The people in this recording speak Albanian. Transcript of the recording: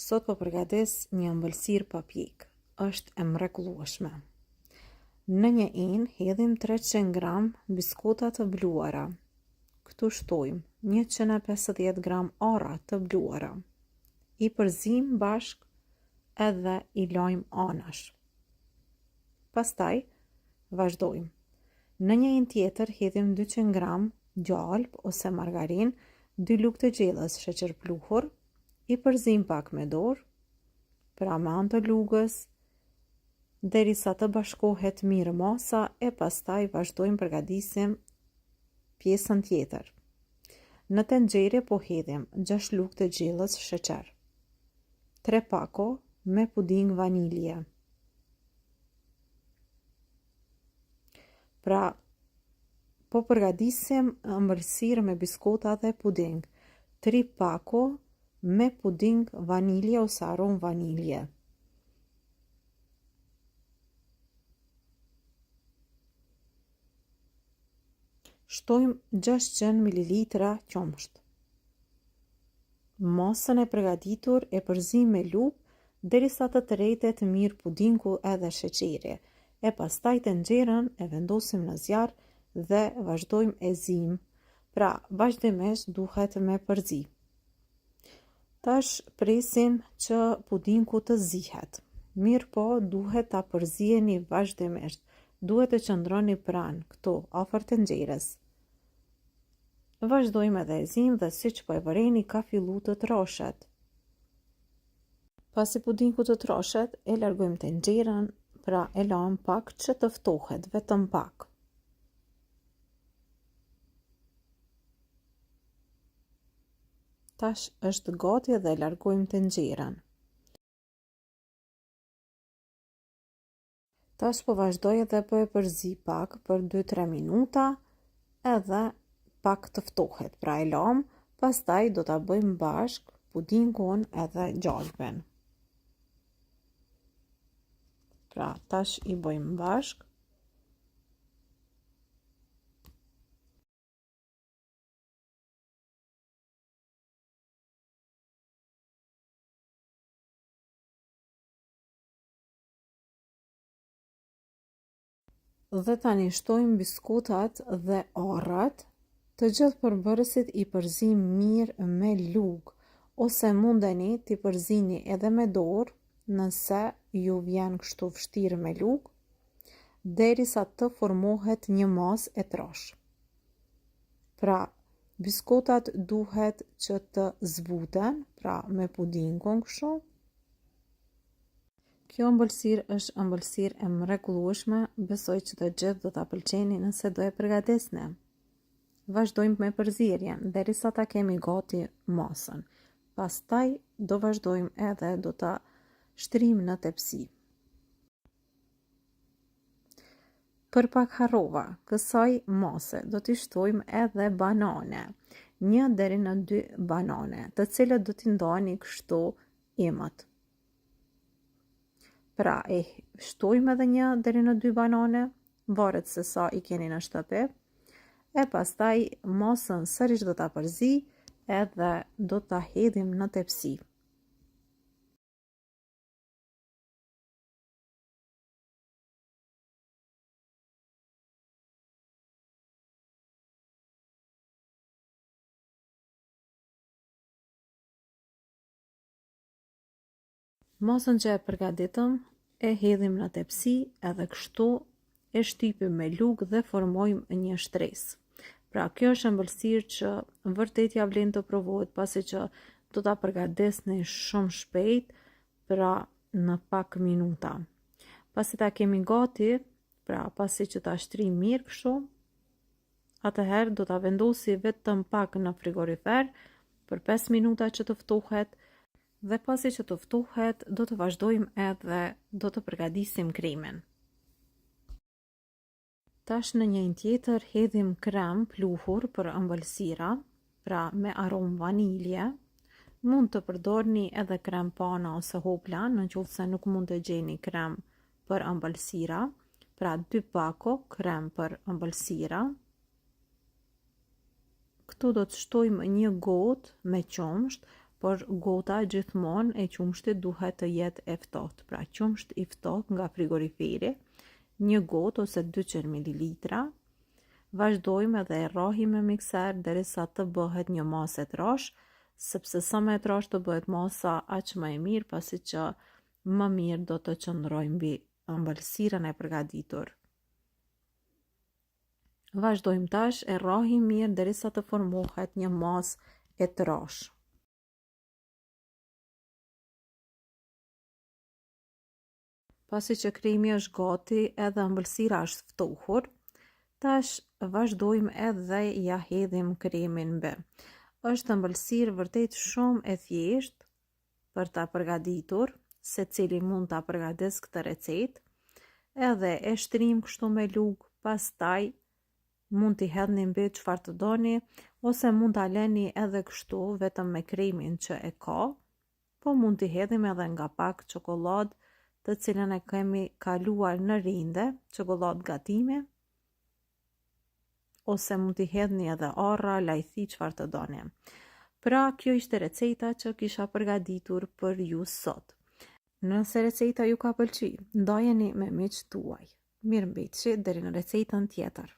Sot po përgatis një ëmbëlsirë pa pjekë. Është e mrekullueshme. Në një enë hedhim 300 gram biskota të bluara. Këtu shtojmë 150 gram arra të bluara. I përzim bashk edhe i lajmë anash. Pastaj vazhdojmë. Në një enë tjetër hedhim 200 gram gjalp ose margarin, 2 lugë të gjellës sheqer pluhur, i përzim pak me dorë, pra me anë të lugës, derisa të bashkohet mirë masa e pastaj vazhdojmë përgatisim pjesën tjetër. Në tenxhere po hedhim 6 lugë të gjellës sheqer, 3 pako me puding vanilje. Pra, po përgatisim ëmbëlsirë me biskota dhe puding, 3 pako me puding vanilje ose aromë vanilje. Shtojmë 600 ml qumësht. Masën e përgatitur e përzim me lupë derisa të tërhetet mirë pudingu edhe sheqeri. E pastaj tenxherën e vendosim në zjarr dhe vazhdojmë ezim. Pra, vazhdimisht duhet me përzi. Tash presim që pudingu të zihet. Mirë po, duhet ta përzijeni vazhdimisht. Duhet të qëndroni pranë këtu, afër tenxherës. Vazhdojmë edhe ezim dhe siç po e vëreni ka fillu të troshet. Pasi pudingu të troshet, e largojmë tenxherën, pra e lajmë pak që të ftohet, vetëm pak. Tash është gati dhe largojmë tenxherën. Tash po vazhdoj edhe po e përzi pak për 2-3 minuta edhe pak të ftohet, pra e lam, pastaj do ta bëjmë bashk pudingun edhe gjalpin. Pra, tash i bëjmë bashk. Dhe tani shtojmë biskotat dhe arrat. Të gjithë përbërësit i përzim mirë me lugë, ose mundeni t'i përzini edhe me dorë, nëse ju vjen kështu vështirë me lugë, derisa të formohet një masë e trashë. Pra, biskotat duhet që të zbuten, pra me pudingun kështu. Kjo ëmbëlsirë është ëmbëlsirë e mrekullueshme, besoj që të gjithë do ta pëlqeni nëse do e përgatisni. Vazhdojmë me përzierjen derisa ta kemi gati masën. Pastaj do vazhdojmë edhe do ta shtrim në tepsi. Për pak harrova, kësaj mase do t'i shtojmë edhe banane. 1 deri në 2 banane, të cilët do t'i ndani kështu imët. Pra, e shtojmë edhe 1 deri në 2 banane, varet se sa i keni në shtëpi. E pastaj masën sërish do ta përzi edhe do ta hedhim në tepsi. Masën që e përgatitëm e hedhim në tepsi edhe kështu e shtypim me lugë dhe formojmë një shtresë. Pra, kjo është ëmbëlsirë që vërtet ja vlen të provohet, pasi që do ta përgatisni shumë shpejt, pra në pak minuta. Pasi ta kemi gati, pra pasi që ta shtrim mirë kështu, atëherë do ta vendosi vetëm pak në frigorifer për 5 minuta që të ftohet, dhe pasi që të ftohet, do të vazhdojmë edhe do të përgatisim kremin. Tash në një enë tjetër hedhim krem pluhur për ëmbëlsira, pra me aromë vanilje. Mund të përdorni edhe krem pana ose hopla, nëse nuk mund të gjeni krem për ëmbëlsira, pra 2 pako krem për ëmbëlsira. Këtu do të shtojmë 1 gotë me qumësht, por gota gjithmonë e qumshtit duhet të jetë e ftohtë. Pra qumsht i ftohtë nga frigoriferi, 1 gotë ose 200 ml. Vazhdojmë edhe e rrohim me mikser derisa të bëhet një masë e trashë, sepse sa më e trashë të bëhet masa, aq më e mirë, pasi që më mirë do të qëndrojë mbi ëmbëlsirën e përgatitur. Vazhdojmë tash e rrohim mirë derisa të formohet një masë e trashë. Pasi që kremi është gati edhe ëmbëlsira është ftohur, tash vazhdojmë edhe ja hedhim kremin mbi. Është ëmbëlsirë vërtet shumë e thjeshtë për ta përgatitur, secili mund ta përgatisë këtë recetë, edhe e shtrim kështu me lugë, pastaj mund t'i hedhni mbi çfarë të doni, ose mund ta lëni edhe kështu vetëm me kremin që e ka, po mund t'i hedhim edhe nga pak çokoladë, të cilën e kemi kaluar në rinde, çokoladë gatimi, ose mund t'i hedhni edhe arra, lajthi, çfarë të doni. Pra, kjo ishte receta që kisha përgatitur për ju sot. Nëse receta ju ka pëlqy, ndajeni me miqtë tuaj. Mirëmbëjtje deri në recetën tjetër.